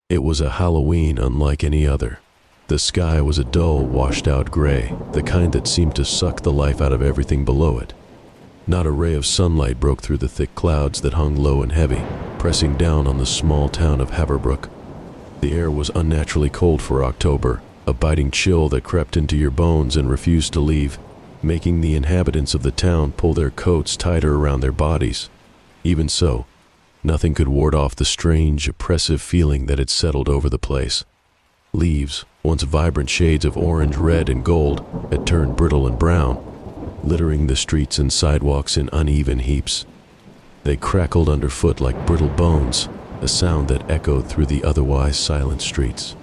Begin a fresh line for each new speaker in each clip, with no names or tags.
It was a Halloween unlike any other. The sky was a dull, washed-out gray, the kind that seemed to suck the life out of everything below it. Not a ray of sunlight broke through the thick clouds that hung low and heavy, pressing down on the small town of Haverbrook. The air was unnaturally cold for October, a biting chill that crept into your bones and refused to leave, making the inhabitants of the town pull their coats tighter around their bodies. Even so, nothing could ward off the strange, oppressive feeling that had settled over the place. Leaves, once vibrant shades of orange, red, and gold, had turned brittle and brown, littering the streets and sidewalks in uneven heaps. They crackled underfoot like brittle bones, a sound that echoed through the otherwise silent streets.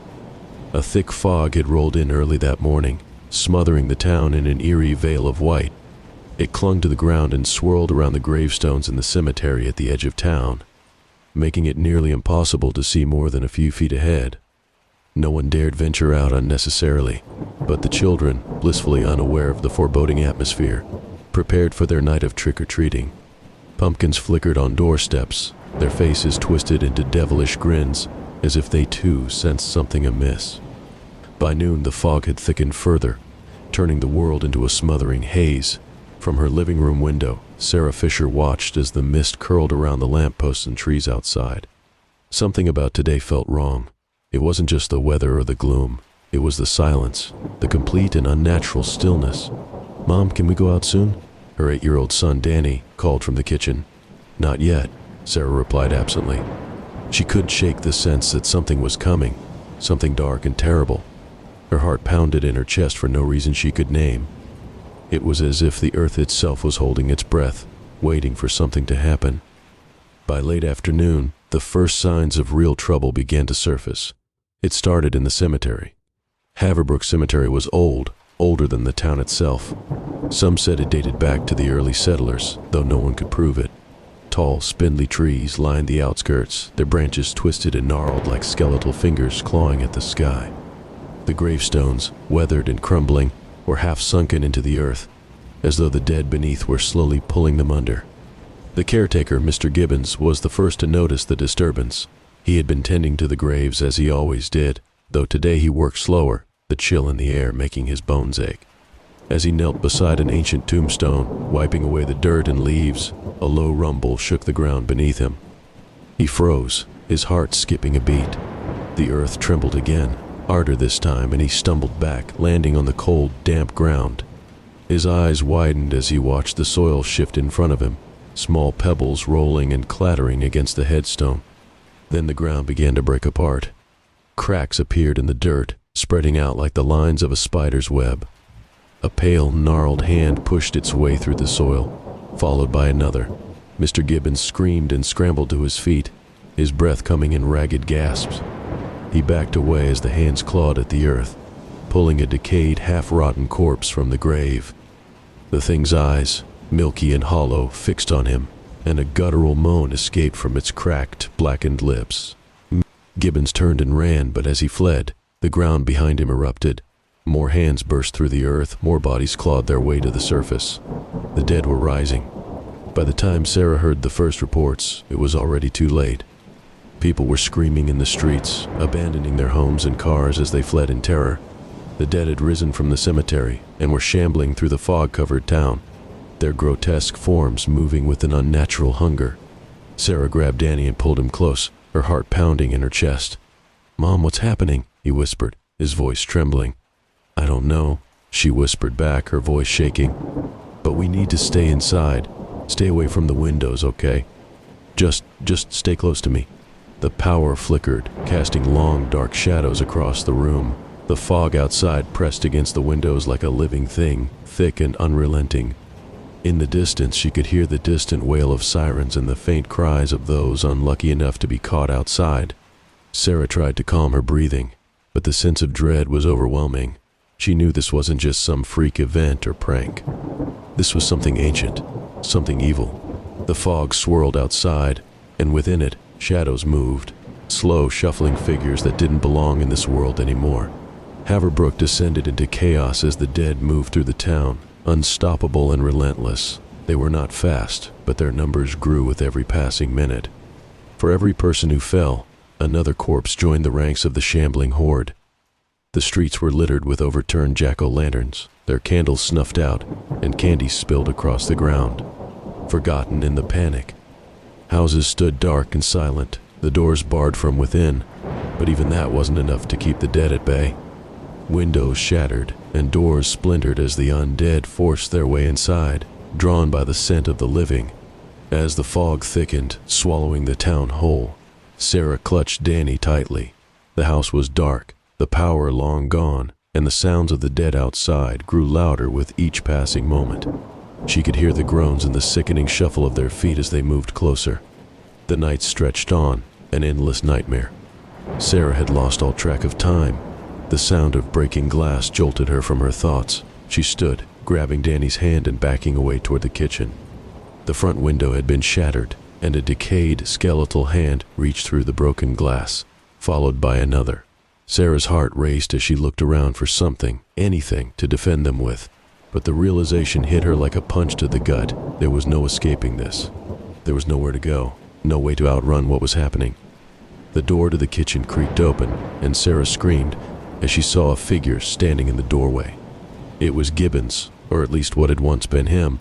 A thick fog had rolled in early that morning, smothering the town in an eerie veil of white. It clung to the ground and swirled around the gravestones in the cemetery at the edge of town, making it nearly impossible to see more than a few feet ahead. No one dared venture out unnecessarily, but the children, blissfully unaware of the foreboding atmosphere, prepared for their night of trick-or-treating. Pumpkins flickered on doorsteps, their faces twisted into devilish grins, as if they too sensed something amiss. By noon, the fog had thickened further, turning the world into a smothering haze. From her living room window, Sarah Fisher watched as the mist curled around the lampposts and trees outside. Something about today felt wrong. It wasn't just the weather or the gloom. It was the silence, the complete and unnatural stillness. "Mom, can we go out soon?" her 8-year-old son, Danny, called from the kitchen. "Not yet," Sarah replied absently. She couldn't shake the sense that something was coming, something dark and terrible. Her heart pounded in her chest for no reason she could name. It was as if the earth itself was holding its breath, waiting for something to happen. By late afternoon, the first signs of real trouble began to surface. It started in the cemetery. Haverbrook Cemetery was old, older than the town itself. Some said it dated back to the early settlers, though no one could prove it. Tall, spindly trees lined the outskirts, their branches twisted and gnarled like skeletal fingers clawing at the sky. The gravestones, weathered and crumbling, were half sunken into the earth, as though the dead beneath were slowly pulling them under. The caretaker, Mr. Gibbons, was the first to notice the disturbance. He had been tending to the graves as he always did, though today he worked slower, the chill in the air making his bones ache. As he knelt beside an ancient tombstone, wiping away the dirt and leaves, a low rumble shook the ground beneath him. He froze, his heart skipping a beat. The earth trembled again, harder this time, and he stumbled back, landing on the cold, damp ground. His eyes widened as he watched the soil shift in front of him, small pebbles rolling and clattering against the headstone. Then the ground began to break apart. Cracks appeared in the dirt, spreading out like the lines of a spider's web. A pale, gnarled hand pushed its way through the soil, followed by another. Mr. Gibbons screamed and scrambled to his feet, his breath coming in ragged gasps. He backed away as the hands clawed at the earth, pulling a decayed, half-rotten corpse from the grave. The thing's eyes, milky and hollow, fixed on him, and a guttural moan escaped from its cracked, blackened lips. Gibbons turned and ran, but as he fled, the ground behind him erupted. More hands burst through the earth, more bodies clawed their way to the surface. The dead were rising. By the time Sarah heard the first reports, it was already too late. People were screaming in the streets, abandoning their homes and cars as they fled in terror. The dead had risen from the cemetery and were shambling through the fog-covered town, their grotesque forms moving with an unnatural hunger. Sarah grabbed Danny and pulled him close, her heart pounding in her chest. "Mom, what's happening?" he whispered, his voice trembling. "I don't know," she whispered back, her voice shaking. "But we need to stay inside. Stay away from the windows, okay? Just stay close to me." The power flickered, casting long, dark shadows across the room. The fog outside pressed against the windows like a living thing, thick and unrelenting. In the distance, she could hear the distant wail of sirens and the faint cries of those unlucky enough to be caught outside. Sarah tried to calm her breathing, but the sense of dread was overwhelming. She knew this wasn't just some freak event or prank. This was something ancient, something evil. The fog swirled outside, and within it, shadows moved, slow, shuffling figures that didn't belong in this world anymore. Haverbrook descended into chaos as the dead moved through the town, unstoppable and relentless. They were not fast, but their numbers grew with every passing minute. For every person who fell, another corpse joined the ranks of the shambling horde. The streets were littered with overturned jack-o'-lanterns, their candles snuffed out, and candy spilled across the ground, forgotten in the panic. Houses stood dark and silent, the doors barred from within, but even that wasn't enough to keep the dead at bay. Windows shattered and doors splintered as the undead forced their way inside, drawn by the scent of the living. As the fog thickened, swallowing the town whole, Sarah clutched Danny tightly. The house was dark, the power long gone, and the sounds of the dead outside grew louder with each passing moment. She could hear the groans and the sickening shuffle of their feet as they moved closer. The night stretched on, an endless nightmare. Sarah had lost all track of time. The sound of breaking glass jolted her from her thoughts. She stood, grabbing Danny's hand and backing away toward the kitchen. The front window had been shattered, and a decayed, skeletal hand reached through the broken glass, followed by another. Sarah's heart raced as she looked around for something, anything, to defend them with. But the realization hit her like a punch to the gut. There was no escaping this. There was nowhere to go, no way to outrun what was happening. The door to the kitchen creaked open, and Sarah screamed as she saw a figure standing in the doorway. It was Gibbons, or at least what had once been him.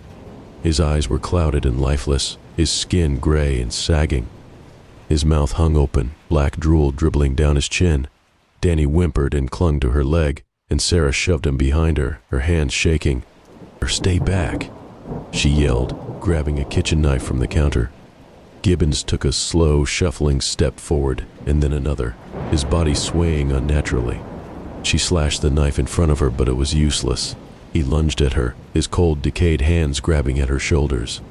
His eyes were clouded and lifeless, his skin gray and sagging. His mouth hung open, black drool dribbling down his chin. Danny whimpered and clung to her leg, and Sarah shoved him behind her, her hands shaking. "Stay back," she yelled, grabbing a kitchen knife from the counter. Gibbons took a slow, shuffling step forward, and then another, his body swaying unnaturally. She slashed the knife in front of her, but it was useless. He lunged at her, his cold, decayed hands grabbing at her shoulders.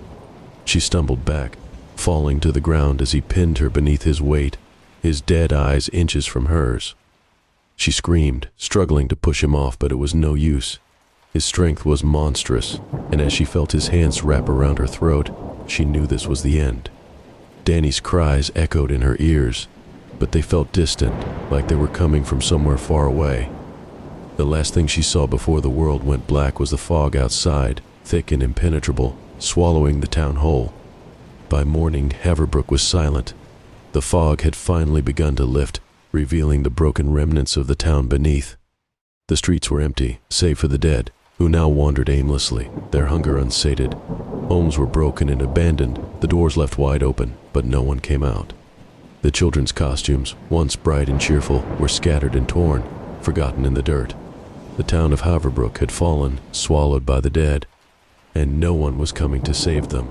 She stumbled back, falling to the ground as he pinned her beneath his weight, his dead eyes inches from hers. She screamed, struggling to push him off, but it was no use. His strength was monstrous, and as she felt his hands wrap around her throat, she knew this was the end. Danny's cries echoed in her ears, but they felt distant, like they were coming from somewhere far away. The last thing she saw before the world went black was the fog outside, thick and impenetrable, swallowing the town whole. By morning, Haverbrook was silent. The fog had finally begun to lift, revealing the broken remnants of the town beneath. The streets were empty, save for the dead, who now wandered aimlessly, their hunger unsated. Homes were broken and abandoned, the doors left wide open, but no one came out. The children's costumes, once bright and cheerful, were scattered and torn, forgotten in the dirt. The town of Haverbrook had fallen, swallowed by the dead, and no one was coming to save them.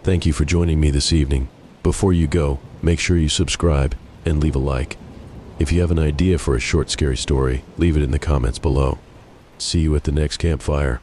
Thank you for joining me this evening. Before you go, make sure you subscribe and leave a like. If you have an idea for a short, scary story, leave it in the comments below. See you at the next campfire.